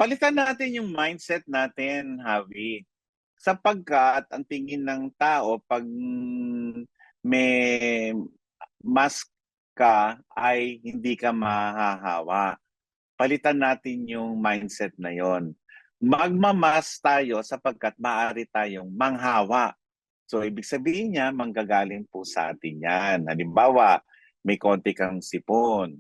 Palitan natin yung mindset natin, Javi. Sapagkat ang tingin ng tao 'pag may mask ka ay hindi ka mahahawa. Palitan natin yung mindset na yon. Magma-mask tayo sapagkat maaari tayong manghawa. So ibig sabihin niya, manggagaling po sa atin yan. Halimbawa, may konti kang sipon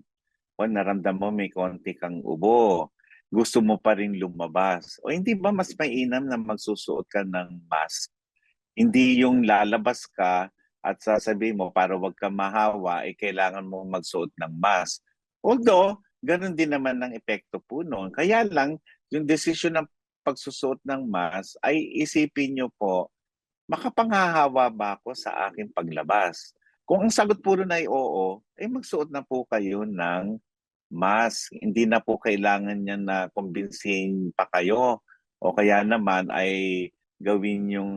o naramdam mo may konti kang ubo, gusto mo pa rin lumabas. O hindi ba mas mainam na magsusuot ka ng mask? Hindi yung lalabas ka at sasabihin mo para wag ka mahawa, eh kailangan mo magsuot ng mask. Although, ganun din naman ang epekto po noon. Kaya lang, yung desisyon ng pagsusuot ng mask ay isipin nyo po, makapanghahawa ba ako sa aking paglabas? Kung ang sagot po rin ay oo, eh magsuot na po kayo ng mask. Hindi na po kailangan niya na kumbinsihin pa kayo o kaya naman ay gawin yung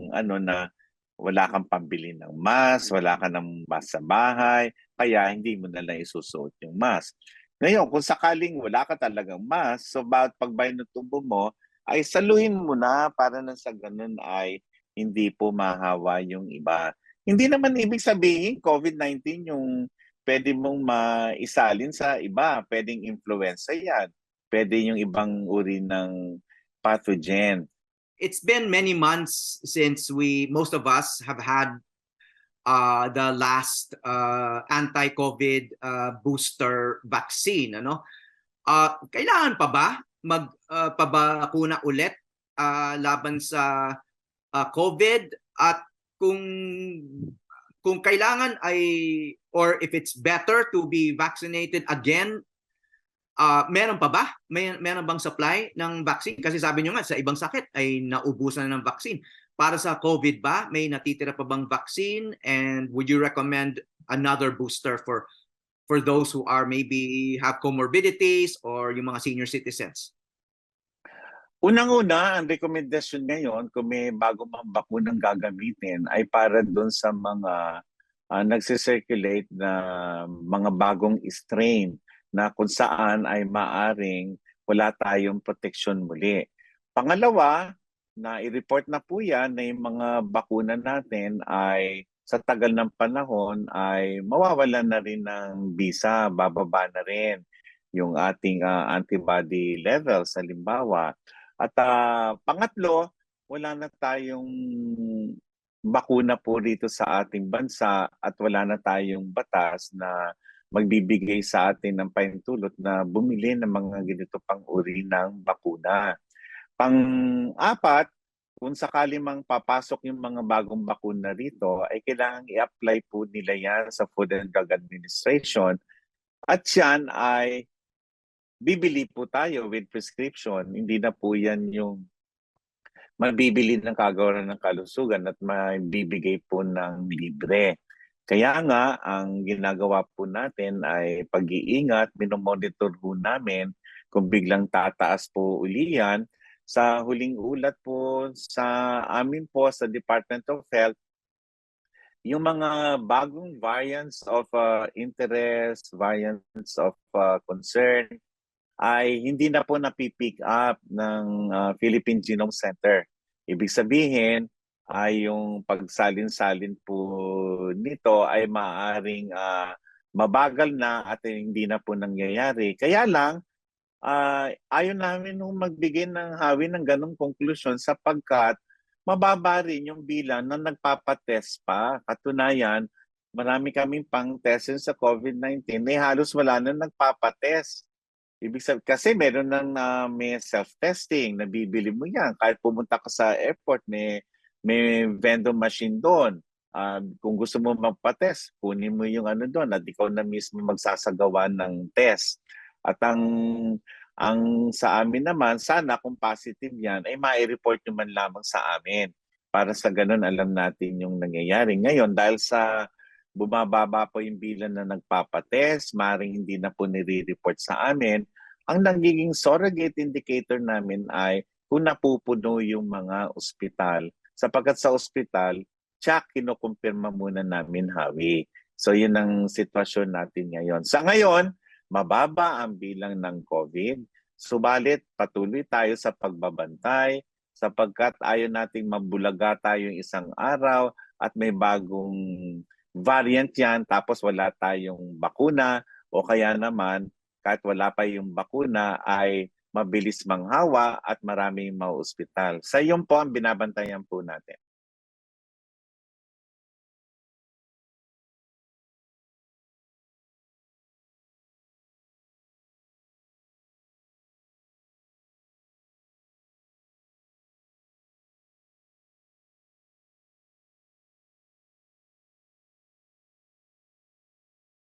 ano na wala kang pambili ng mask, wala ka ng mask sa bahay, kaya hindi mo na lang isusuot yung mask. Ngayon, kung sakaling wala ka talagang mask, so bawat pagbay ng tubo mo, ay saluhin mo na para na sa ganun ay hindi po mahawa yung iba. Hindi naman ibig sabihin COVID-19 yung pwede mong maisalin sa iba. Pwedeng influenza yan. Pwede yung ibang uri ng pathogen. It's been many months since most of us have had the last anti-COVID booster vaccine. Kailangan pa ba magpabakuna ulit laban sa COVID? At kung kailangan ay, or if it's better to be vaccinated again, meron pa ba? Meron bang supply ng vaccine? Kasi sabi nyo nga, sa ibang sakit ay naubusan na ng vaccine. Para sa COVID ba, may natitira pa bang vaccine? And would you recommend another booster for those who are maybe have comorbidities or yung mga senior citizens? Unang-una, ang rekomendasyon ngayon, kung may bago mang bakunang gagamitin, ay para doon sa mga nagsisirculate na mga bagong strain na kung saan ay maaring wala tayong proteksyon muli. Pangalawa, na i-report na po yan na yung mga bakuna natin ay sa tagal ng panahon ay mawawalan na rin ng bisa, bababa na rin yung ating antibody levels, halimbawa. At pangatlo, wala na tayong bakuna po rito sa ating bansa at wala na tayong batas na magbibigay sa atin ng pahintulot na bumili ng mga ganito pang uri ng bakuna. Pang-apat, kung sakali mang papasok yung mga bagong bakuna rito, ay kailangan i-apply po nila yan sa Food and Drug Administration at yan ay bibili po tayo with prescription. Hindi na po yan yung mabibili ng kagawaran ng kalusugan at mabibigay po ng libre. Kaya nga, ang ginagawa po natin ay pag-iingat, minomonitor po namin kung biglang tataas po uli yan. Sa huling ulat po sa amin po sa Department of Health, yung mga bagong variants of interest, variants of concern, ay hindi na po napipick up ng Philippine Genome Center. Ibig sabihin ay yung pagsalin-salin po nito ay maaaring mabagal na at hindi na po nangyayari. Kaya lang, ayaw namin nung magbigay ng hawin ng ganong konklusyon sapagkat mababa rin yung bilang na nagpapatest pa. Katunayan, marami kaming pang testing sa COVID-19 halos wala na nagpapatest. Ibig sabihin, kasi meron ng may self-testing, nabibili mo yan. Kahit pumunta ka sa airport, may vending machine doon. Kung gusto mo magpa-test, kunin mo yung ano doon at ikaw na mismo magsasagawa ng test. At ang sa amin naman, sana kung positive yan, ay mai-report nyo man lamang sa amin. Para sa ganun, alam natin yung nangyayari. Ngayon, dahil sa bumababa po yung bilang na nagpapatest, maring hindi na po nire-report sa amin. Ang nagiging surrogate indicator namin ay kung napupuno yung mga ospital. Sapagkat sa ospital, kinukumpirma muna namin, Hawi. So yun ang sitwasyon natin ngayon. Sa ngayon, mababa ang bilang ng COVID. Subalit patuloy tayo sa pagbabantay sapagkat ayaw nating mabulaga tayo isang araw at may bagong variant yan tapos wala tayong bakuna o kaya naman kahit wala pa yung bakuna ay mabilis manghawa at maraming mauospital. Sa iyon po ang binabantayan po natin.